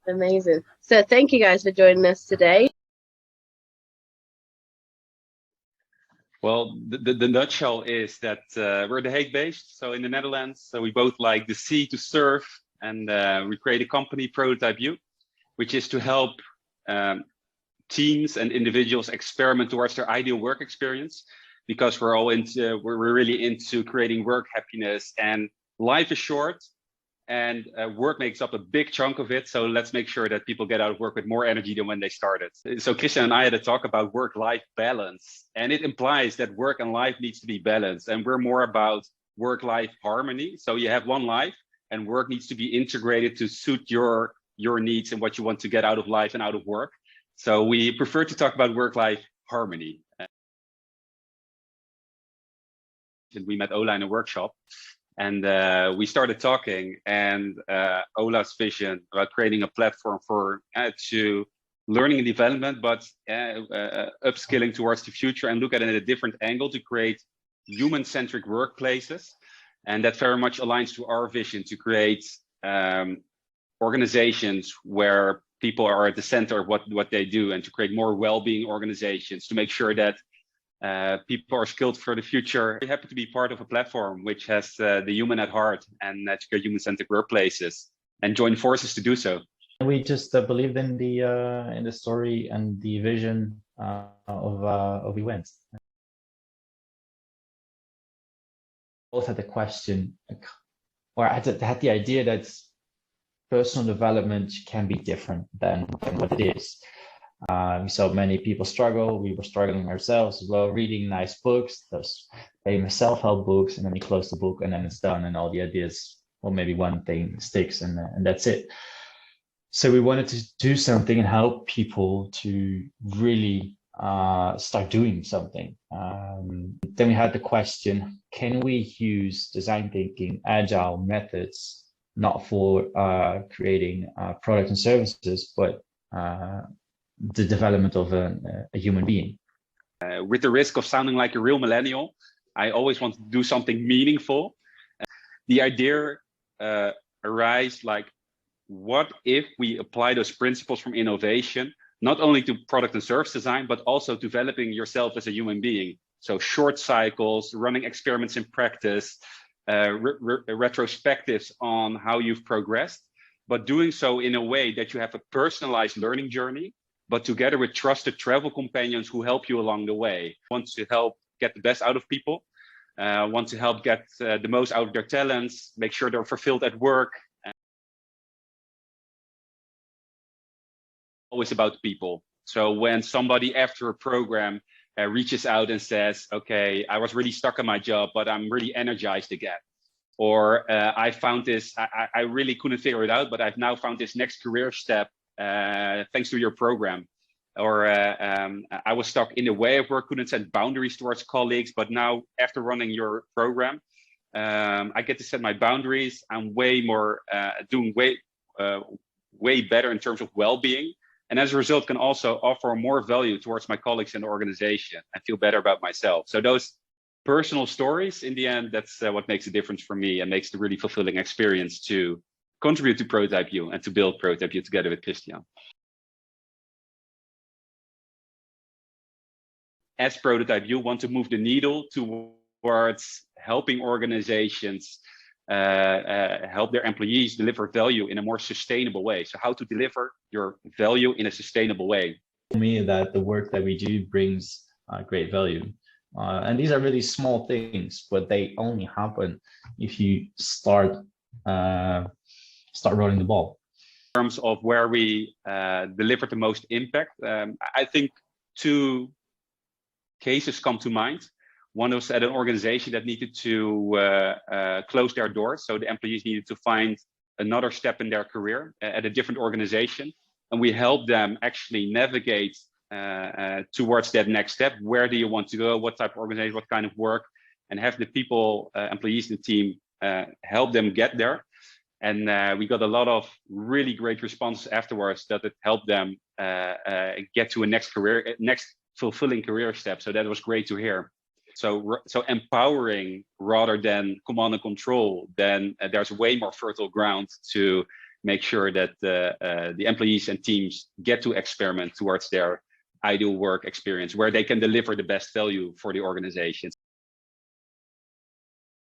Amazing. So thank you guys for joining us today. Well, the nutshell is that we're The Hague based, so in the Netherlands. So we both like the sea to surf, and we create a company, Prototype U, which is to help teams and individuals experiment towards their ideal work experience, because we're really into creating work happiness, and life is short, and work makes up a big chunk of it. So let's make sure that people get out of work with more energy than when they started. So Christian and I had a talk about work-life balance, and it implies that work and life needs to be balanced, and we're more about work-life harmony. So you have one life, and work needs to be integrated to suit your needs and what you want to get out of life and out of work. So we prefer to talk about work-life harmony. And we met Ola in a workshop, and we started talking, and Ola's vision about creating a platform for to learning and development, but upskilling towards the future, and look at it at a different angle to create human-centric workplaces. And that very much aligns to our vision to create organizations where people are at the center of what they do, and to create more well-being organizations, to make sure that people are skilled for the future. We're happy to be part of a platform which has the human at heart, and to create human-centric workplaces, and join forces to do so. We just believed in the story and the vision of events. Both had the question, or had the idea that personal development can be different than what it is. We saw many people struggle. We were struggling ourselves as well, reading nice books, those famous self-help books, and then you close the book and then it's done, and all the ideas, well, maybe one thing sticks, and that's it. So we wanted to do something and help people to really start doing something. Then we had the question, can we use design thinking, agile methods, not for creating products and services, but the development of a human being? With the risk of sounding like a real millennial, I always want to do something meaningful. The idea arises like, what if we apply those principles from innovation, not only to product and service design, but also developing yourself as a human being? So short cycles, running experiments in practice, retrospectives on how you've progressed, but doing so in a way that you have a personalized learning journey, but together with trusted travel companions who help you along the way. Want to help get the best out of people, want to help get the most out of their talents, make sure they're fulfilled at work. Always about people. So when somebody after a program reaches out and says, okay, I was really stuck in my job, but I'm really energized again. Or I found this, I really couldn't figure it out, but I've now found this next career step thanks to your program. Or I was stuck in the way of work, couldn't set boundaries towards colleagues, but now after running your program, I get to set my boundaries. I'm way more doing way better in terms of well-being. And as a result, can also offer more value towards my colleagues in the organization and feel better about myself. So those personal stories, in the end, that's what makes a difference for me and makes the really fulfilling experience to contribute to Prototype U and to build Prototype U together with Christian. As Prototype U, want to move the needle towards helping organizations help their employees deliver value in a more sustainable way. So how to deliver your value in a sustainable way. For me, that the work that we do brings great value. And these are really small things, but they only happen if you start rolling the ball. In terms of where we deliver the most impact, I think two cases come to mind. One was at an organization that needed to close their doors. So the employees needed to find another step in their career at a different organization. And we helped them actually navigate towards that next step. Where do you want to go? What type of organization, what kind of work? And have the people, employees in the team, help them get there. And we got a lot of really great responses afterwards that it helped them get to a next fulfilling career step. So that was great to hear. So empowering rather than command and control, then there's way more fertile ground to make sure that the employees and teams get to experiment towards their ideal work experience where they can deliver the best value for the organization.